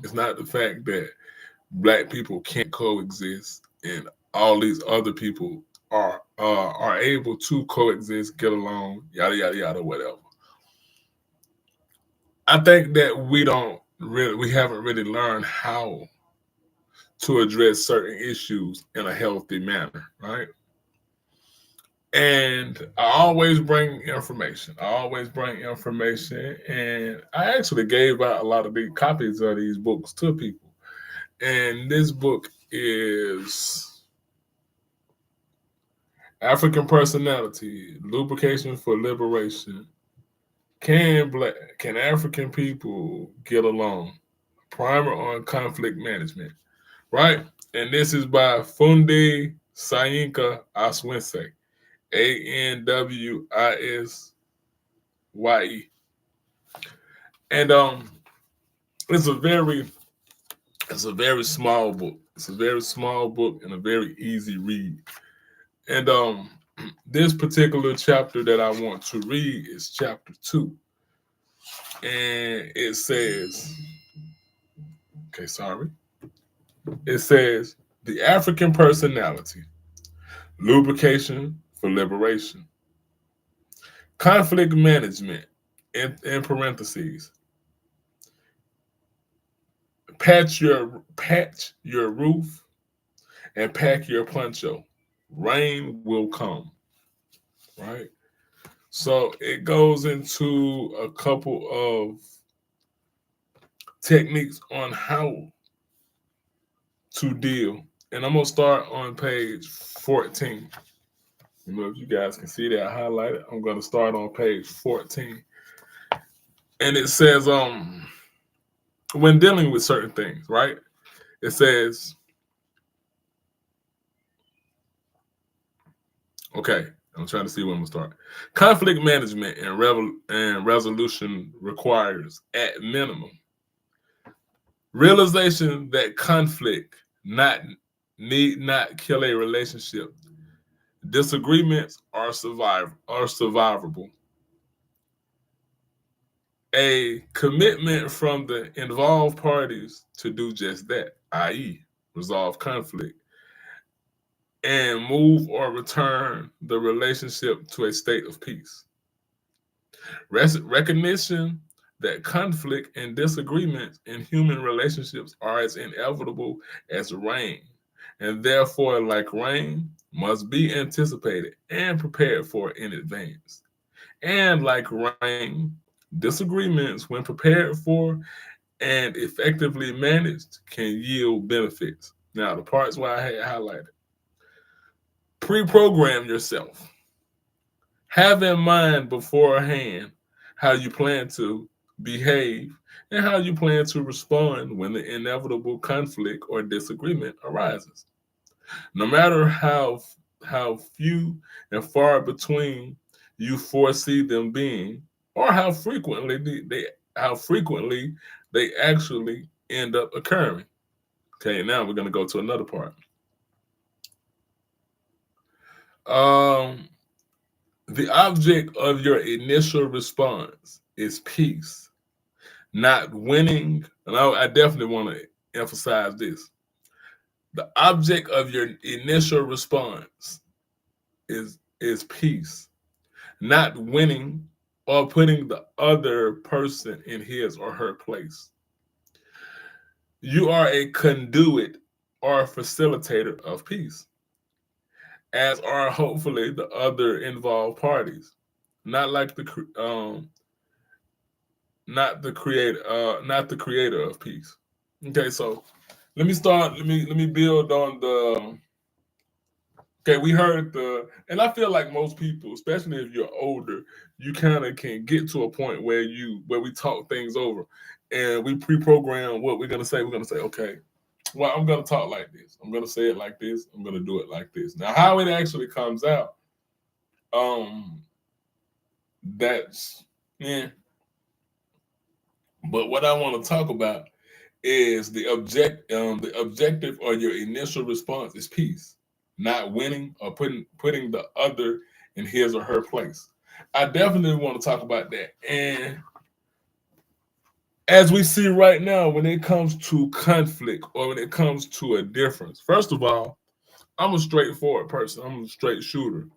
It's not the fact that black people can't coexist and all these other people are able to coexist, get along, yada yada yada, whatever. I think that we haven't really learned how to address certain issues in a healthy manner, right? And I always bring information. And I actually gave out a lot of the copies of these books to people. And this book is African Personality: Lubrication for Liberation. Can African people get along? Primer on conflict management, right? And this is by Funde Sayinka Aswinse, Anwysye. And it's a very it's a very small book. It's a very small book and a very easy read. And this particular chapter that I want to read is chapter 2. And it says, okay, sorry. It says, the African personality, lubrication for liberation, conflict management, in parentheses, patch your roof and pack your poncho. Rain will come, right? So it goes into a couple of techniques on how to deal. And I'm gonna start on page 14. You know, if you guys can see that highlighted, I'm gonna start on page 14. And it says, when dealing with certain things, right? It says, okay, I'm trying to see when we start. Conflict management and resolution requires, at minimum, realization that conflict need not kill a relationship. Disagreements are survivable. A commitment from the involved parties to do just that, i.e., resolve conflict and move or return the relationship to a state of peace. Recognition that conflict and disagreements in human relationships are as inevitable as rain, and therefore, like rain, must be anticipated and prepared for in advance. And like rain, disagreements, when prepared for and effectively managed, can yield benefits. Now, the parts where I had highlighted: pre program yourself. Have in mind beforehand how you plan to behave and how you plan to respond when the inevitable conflict or disagreement arises. No matter how few and far between you foresee them being, or how frequently they actually end up occurring. Okay, now we're gonna go to another part. Um, the object of your initial response is peace, not winning. And I definitely want to emphasize this. The object of your initial response is peace, not winning or putting the other person in his or her place. You are a conduit or facilitator of peace, as are hopefully the other involved parties. Not like not the creator of peace. Okay, so let me start. Let me build on the. Okay, we heard and I feel like most people, especially if you're older, you kind of can get to a point where we talk things over, and we pre-program what we're gonna say. We're gonna say, okay, well, I'm gonna talk like this. I'm gonna say it like this. I'm gonna do it like this. Now, how it actually comes out, um, that's yeah. But what I want to talk about is the objective or your initial response is peace, not winning or putting the other in his or her place. I definitely want to talk about that. And as we see right now, when it comes to conflict or when it comes to a difference, first of all, I'm a straightforward person. I'm a straight shooter.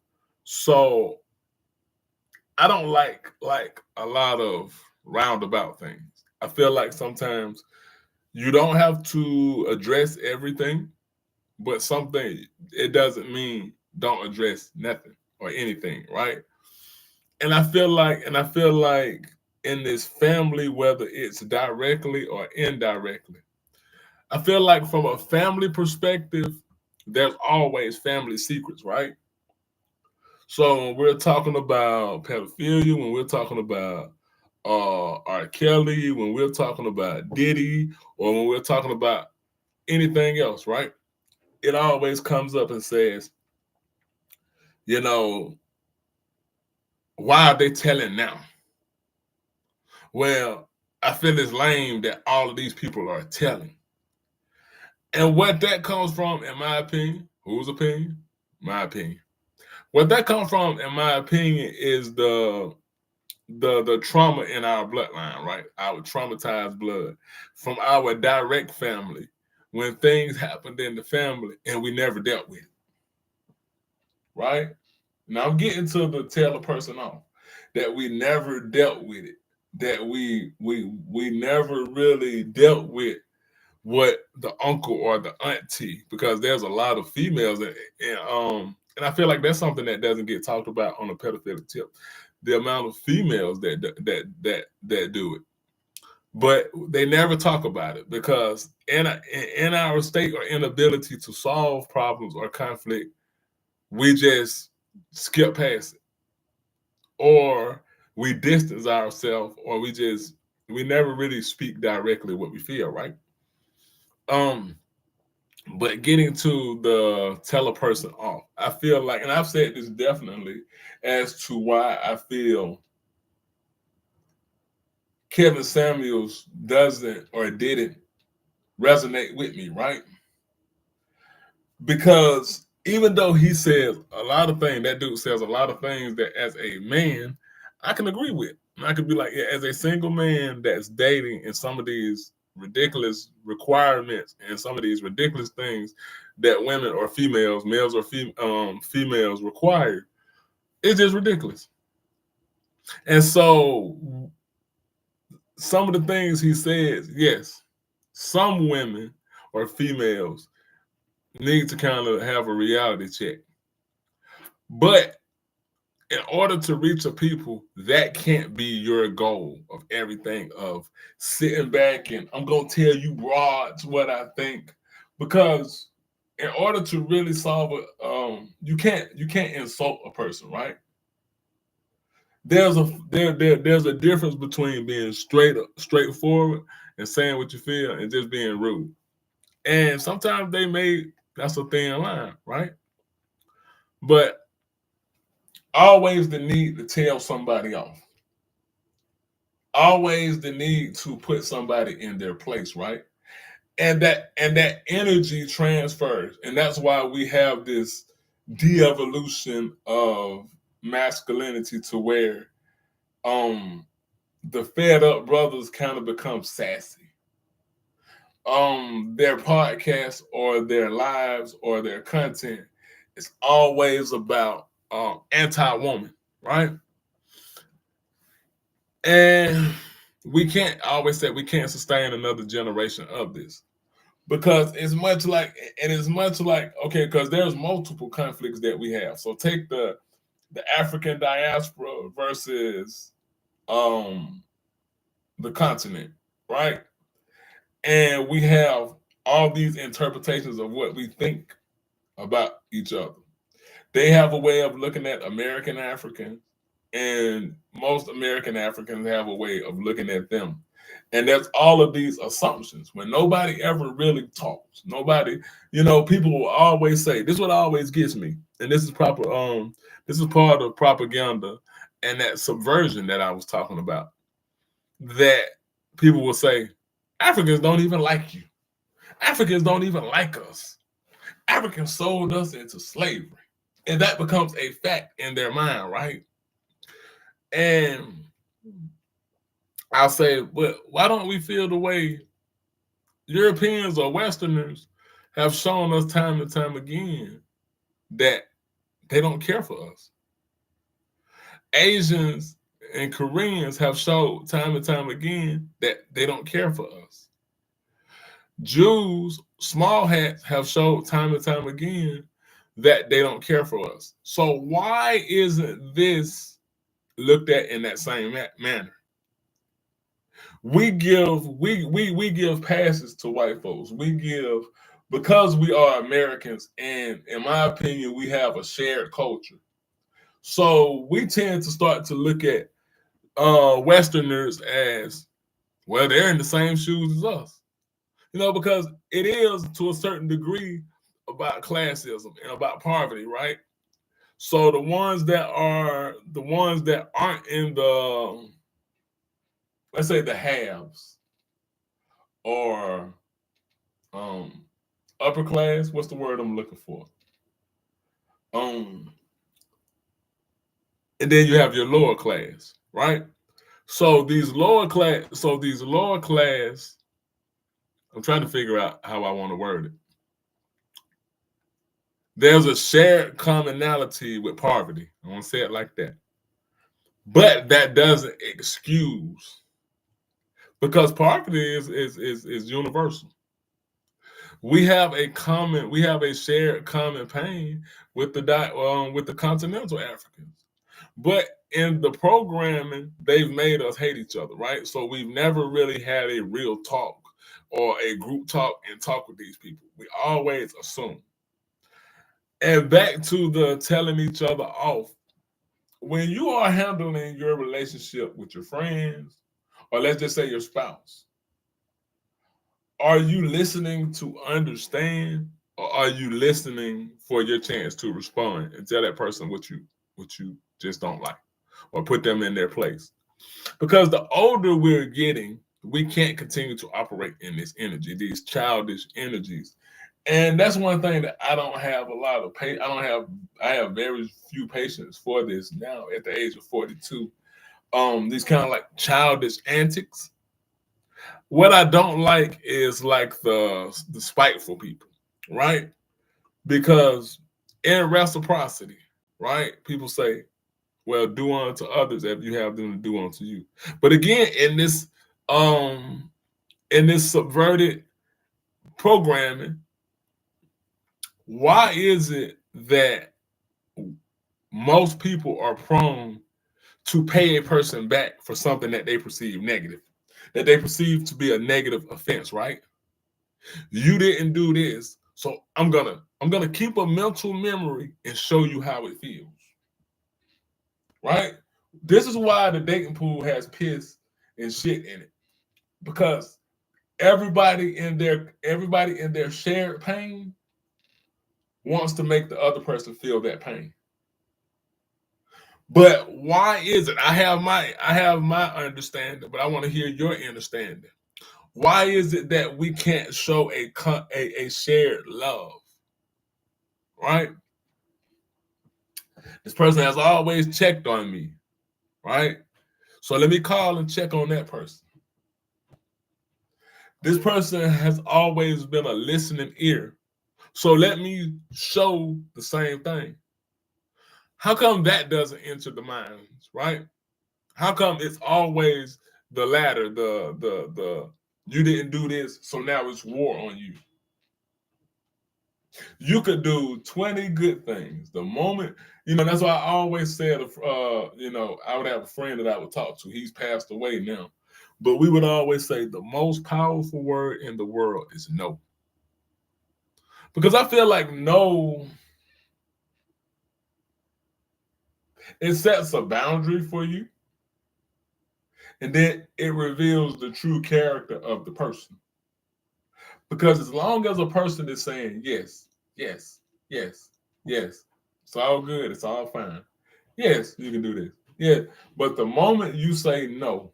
So I don't like a lot of roundabout things. I feel like sometimes you don't have to address everything, but something it doesn't mean don't address nothing or anything, right? And I feel like in this family, whether it's directly or indirectly, I feel like from a family perspective, there's always family secrets, right? So when we're talking about pedophilia, when we're talking about R. Kelly, when we're talking about Diddy, or when we're talking about anything else, right? It always comes up and says, you know, why are they telling now? Well, I feel it's lame that all of these people are telling. And what that comes from, in my opinion, whose opinion? My opinion. What that comes from, in my opinion, is the trauma in our bloodline, right? Our traumatized blood from our direct family when things happened in the family and we never dealt with it, right? Now I'm getting to the tell a person off that we never dealt with it, that we never really dealt with what the uncle or the auntie, because there's a lot of females and I feel like that's something that doesn't get talked about on a pedophilic tip. The amount of females that do it, but they never talk about it because in our state or inability to solve problems or conflict, we just skip past it, or we distance ourselves, or we never really speak directly what we feel, right? Um, but getting to the tell a person off, I feel like, and I've said this definitely as to why I feel Kevin Samuels doesn't or didn't resonate with me, right? Because even though he says a lot of things, that dude says a lot of things that as a man, I can agree with. And I could be like, yeah, as a single man that's dating and some of these ridiculous requirements and some of these ridiculous things that women or females, males or females require, it's just ridiculous. And so some of the things he says, yes, some women or females need to kind of have a reality check. But in order to reach a people, that can't be your goal of everything, of sitting back and I'm gonna tell you broads what I think. Because in order to really solve it, you can't insult a person, right? There's a difference between being straightforward and saying what you feel and just being rude. And sometimes that's a thin line, right? But always the need to tell somebody off. Always the need to put somebody in their place, right? And that energy transfers. And that's why we have this de-evolution of masculinity to where the fed up brothers kind of become sassy. Their podcast or their lives or their content is always about anti-woman, right? And we can't I always say we can't sustain another generation of this because it's much like okay, because there's multiple conflicts that we have. So take the African diaspora versus um the continent, right? And we have all these interpretations of what we think about each other. They have a way of looking at American Africans, and most American Africans have a way of looking at them. And there's all of these assumptions when nobody ever really talks. Nobody, people will always say, this is what always gets me. And this is part of propaganda and that subversion that I was talking about. That people will say, Africans don't even like you. Africans don't even like us. Africans sold us into slavery. And that becomes a fact in their mind, right? And I'll say, but why don't we feel the way Europeans or Westerners have shown us time and time again that they don't care for us? Asians and Koreans have showed time and time again that they don't care for us. Jews, small hats, have showed time and time again that they don't care for us. So why isn't this looked at in that same manner? We give passes to white folks. We give, because we are Americans, and in my opinion, we have a shared culture. So we tend to start to look at Westerners as, well, they're in the same shoes as us. Because it is to a certain degree about classism and about poverty, right? So the ones that aren't in the, let's say, the haves, or upper class, what's the word I'm looking for? And then you have your lower class, right? So these lower class, I'm trying to figure out how I want to word it. There's a shared commonality with poverty. I want to say it like that. But that doesn't excuse, because poverty is universal. We have a shared common pain with the continental Africans. But in the programming, they've made us hate each other, right? So we've never really had a real talk or a group talk and talk with these people. We always assume. And back to the telling each other off. When you are handling your relationship with your friends, or let's just say your spouse, are you listening to understand, or are you listening for your chance to respond and tell that person what you just don't like, or put them in their place? Because the older we're getting, we can't continue to operate in this energy, these childish energies. And that's one thing that I don't have a lot of I have very few patience for this now at the age of 42. These kind of like childish antics. What I don't like is like the spiteful people, right? Because in reciprocity, right? People say, well, do unto others if you have them to do unto you. But again, in this subverted programming, why is it that most people are prone to pay a person back for something that they perceive negative, that they perceive to be a negative offense, right? You didn't do this, so I'm gonna keep a mental memory and show you how it feels. Right? This is why the dating pool has piss and shit in it. Because everybody in their shared pain wants to make the other person feel that pain. But why is it? I have my understanding, but I want to hear your understanding. Why is it that we can't show a shared love? Right? This person has always checked on me, right? So let me call and check on that person. This person has always been a listening ear. So let me show the same thing. How come that doesn't enter the minds, right? How come it's always the latter, the you didn't do this, so now it's war on you? You could do 20 good things. The moment, that's why I always said, I would have a friend that I would talk to. He's passed away now. But we would always say the most powerful word in the world is no. Because I feel like no, it sets a boundary for you. And then it reveals the true character of the person. Because as long as a person is saying yes, yes, yes, yes, it's all good, it's all fine. Yes, you can do this. Yeah. But the moment you say no,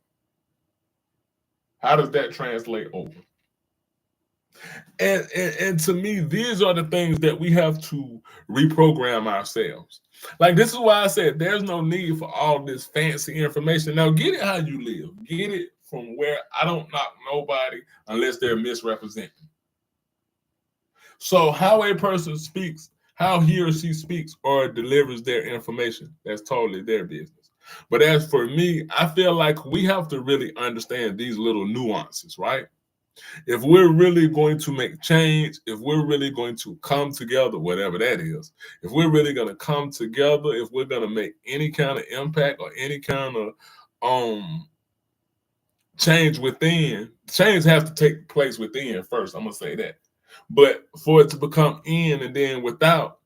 how does that translate over? And to me, these are the things that we have to reprogram ourselves. Like, this is why I said there's no need for all this fancy information. Now, get it how you live. Get it from where I don't knock nobody unless they're misrepresenting. So how a person speaks, how he or she speaks or delivers their information, that's totally their business. But as for me, I feel like we have to really understand these little nuances, right? If we're really going to make change, if we're really going to come together, whatever that is, if we're really going to come together, if we're going to make any kind of impact or any kind of change within, change has to take place within first. I'm going to say that. But for it to become in and then without,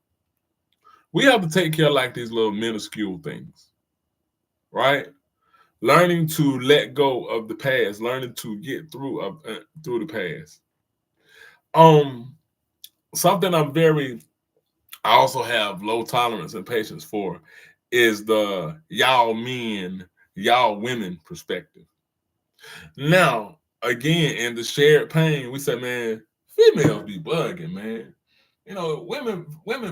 we have to take care of like these little minuscule things, right? Learning to let go of the past, learning to get through the past. Something I also have low tolerance and patience for is the y'all men, y'all women perspective. Now, again, in the shared pain, we say, man, females be bugging, man. You know, women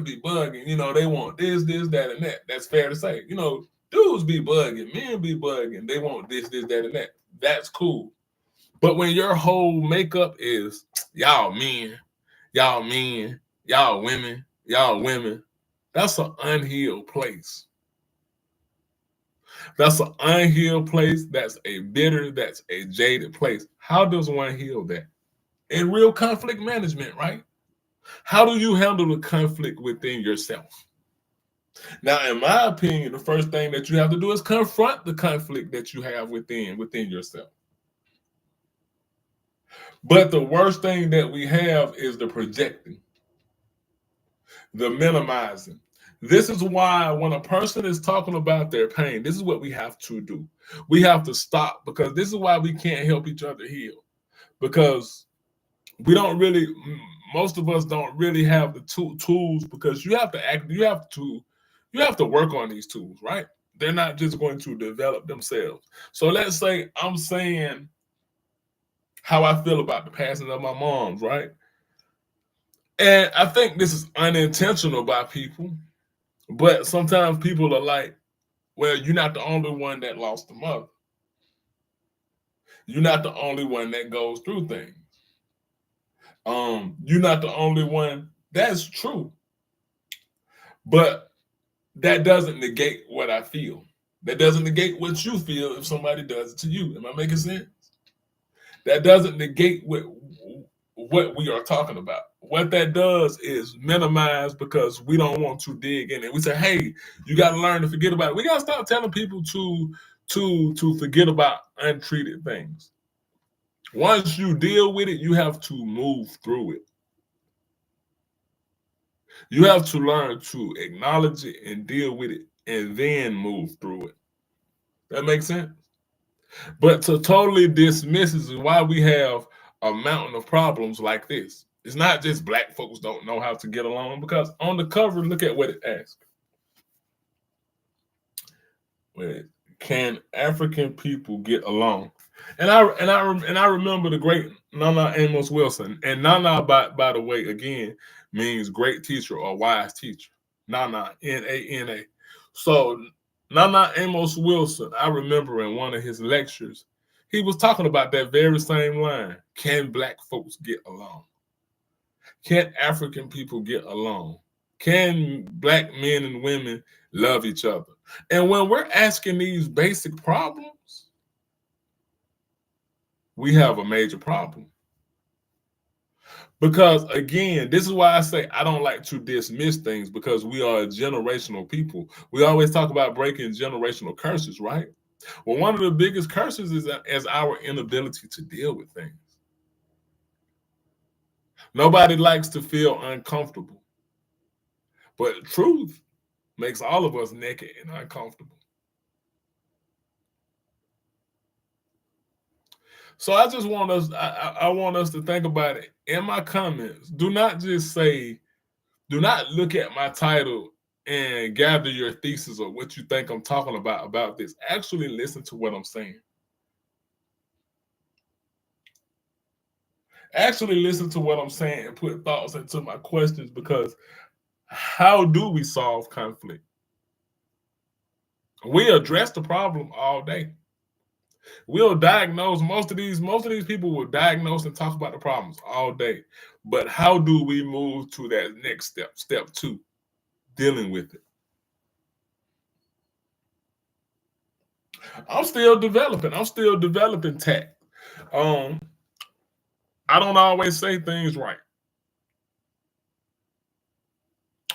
be bugging. You know, they want this, that, and that. That's fair to say. You know, dudes be bugging, men be bugging. They want this, that, and that. That's cool. But when your whole makeup is y'all men, y'all women, that's an unhealed place. That's an unhealed place. That's a bitter, that's a jaded place. How does one heal that? In real conflict management, right? How do you handle the conflict within yourself? Now, in my opinion, the first thing that you have to do is confront the conflict that you have within yourself. But the worst thing that we have is the projecting, the minimizing. This is why when a person is talking about their pain, this is what we have to do. We have to stop, because this is why we can't help each other heal. Because we don't really, most of us don't really have the tools, because you have to work on these tools, right? They're not just going to develop themselves. So let's say I'm saying how I feel about the passing of my moms, right? And I think this is unintentional by people, but sometimes people are like, well, you're not the only one that lost a mother. You're not the only one that goes through things. You're not the only one. That's true. But that doesn't negate what I feel. That doesn't negate what you feel if somebody does it to you. Am I making sense? That doesn't negate what we are talking about. What that does is minimize, because we don't want to dig in it. We say, hey, you got to learn to forget about it. We got to stop telling people to forget about untreated things. Once you deal with it, you have to move through it. You have to learn to acknowledge it and deal with it and then move through it. That makes sense? But to totally dismiss is why we have a mountain of problems like this. It's not just black folks don't know how to get along, because on the cover, look at what it asks. Can African people get along? And I remember the great Nana Amos Wilson. And Nana, by the way, again, means great teacher or wise teacher. Nana, Nana. So Nana Amos Wilson, I remember in one of his lectures, he was talking about that very same line. Can black folks get along? Can African people get along? Can black men and women love each other? And when we're asking these basic problems, we have a major problem. Because again, this is why I say I don't like to dismiss things, because we are a generational people. We always talk about breaking generational curses, right? Well, one of the biggest curses is our inability to deal with things. Nobody likes to feel uncomfortable, but truth makes all of us naked and uncomfortable. So I just want us, I want us to think about it. In my comments, do not just say, do not look at my title and gather your thesis or what you think I'm talking about this. Actually listen to what I'm saying. Actually listen to what I'm saying and put thoughts into my questions, because how do we solve conflict? We address the problem all day. We'll diagnose most of these people will diagnose and talk about the problems all day. But how do we move to that next step? Step 2, dealing with it. I'm still developing. I'm still developing tact. Um, I don't always say things right.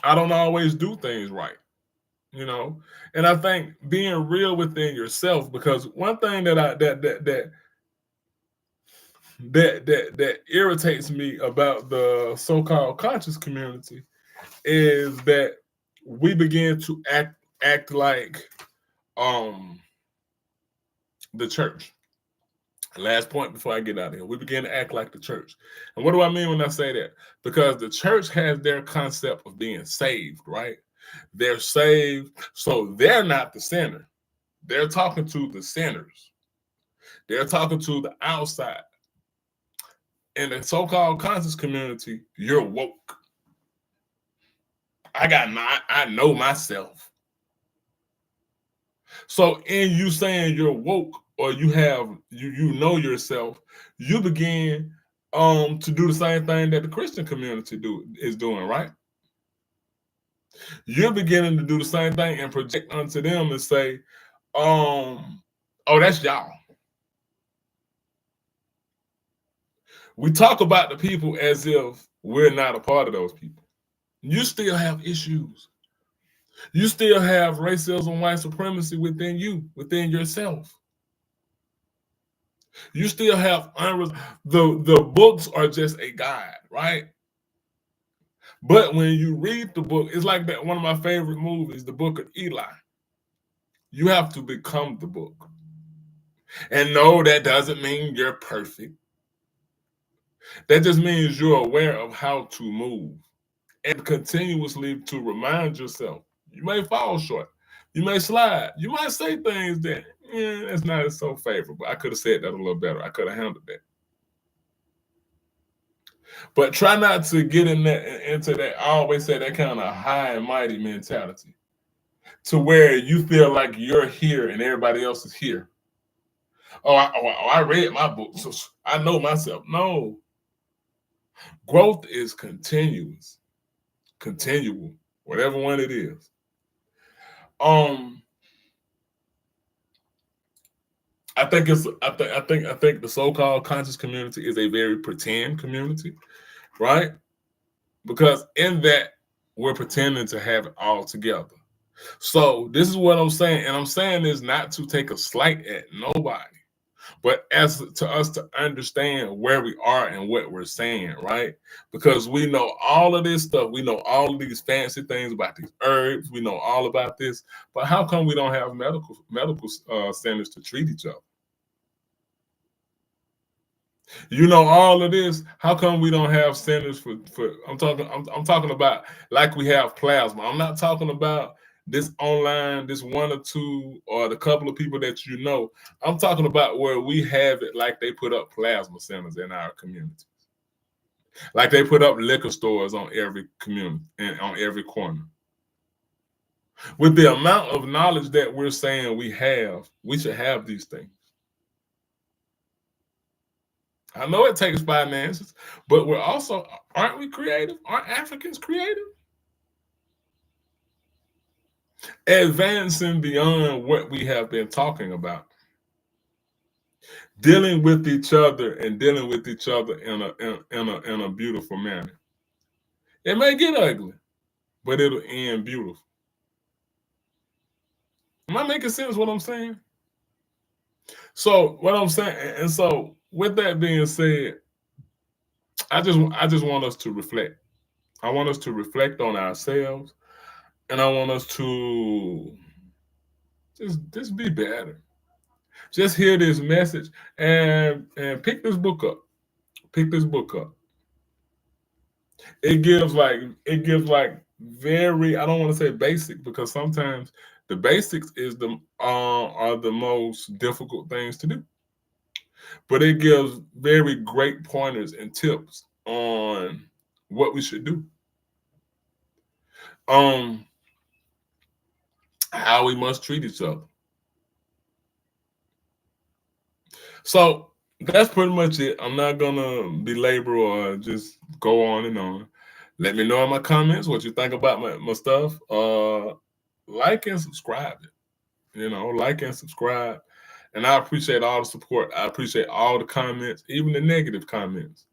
I don't always do things right, you know. And I think being real within yourself, because one thing that irritates me about the so-called conscious community is that we begin to act like um the church. Last point before I get out of here. We begin to act like the church. And what do I mean when I say that? Because the church has their concept of being saved, right? They're saved, so they're not the sinner. They're talking to the sinners. They're talking to the outside. In the so-called conscious community, you're woke. I know myself. So in you saying you're woke or you know yourself, you begin to do the same thing that the Christian community is doing, right? You're beginning to do the same thing and project onto them and say, oh, that's y'all. We talk about the people as if we're not a part of those people. You still have issues. You still have racism, white supremacy within you, within yourself. You still have the books are just a guide, right? But when you read the book, it's like that one of my favorite movies, The Book of Eli. You have to become the book. And no, that doesn't mean you're perfect. That just means you're aware of how to move and continuously to remind yourself. You may fall short. You may slide. You might say things that, that's not so favorable. I could have said that a little better. I could have handled that. But try not to get into that. I always say that kind of high and mighty mentality, to where you feel like you're here and everybody else is here. I read my book, so I know myself. No, growth is continuous, continual, whatever one it is. I think the so-called conscious community is a very pretend community, right? Because in that we're pretending to have it all together. So this is what I'm saying, and I'm saying this not to take a slight at nobody, but as to us to understand where we are and what we're saying, right? Because we know all of this stuff, we know all of these fancy things about these herbs, we know all about this, but how come we don't have medical centers to treat each other? You know all of this. How come we don't have centers for? I'm talking about like we have plasma. I'm not talking about this online, this one or two, or the couple of people that you know. I'm talking about where we have it, like they put up plasma centers in our community, like they put up liquor stores on every community and on every corner. With the amount of knowledge that we're saying we should have these things. I know it takes finances, but aren't we creative? Aren't Africans creative? Advancing beyond what we have been talking about. Dealing with each other and dealing with each other in a beautiful manner. It may get ugly, but it'll end beautiful. Am I making sense what I'm saying? So what I'm saying, and so with that being said, I just want us to reflect. I want us to reflect on ourselves, and I want us to just be better. Just hear this message and pick this book up. Pick this book up. It gives like very, I don't want to say basic, because sometimes the basics are the most difficult things to do. But it gives very great pointers and tips on what we should do. Um how we must treat each other. So that's pretty much it. I'm not gonna belabor or just go on and on. Let me know in my comments what you think about my stuff. Like and subscribe it. Like and subscribe. And I appreciate all the support. I appreciate all the comments, even the negative comments,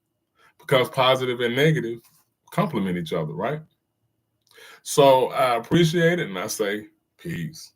because positive and negative complement each other, right? So I appreciate it, and I say peace.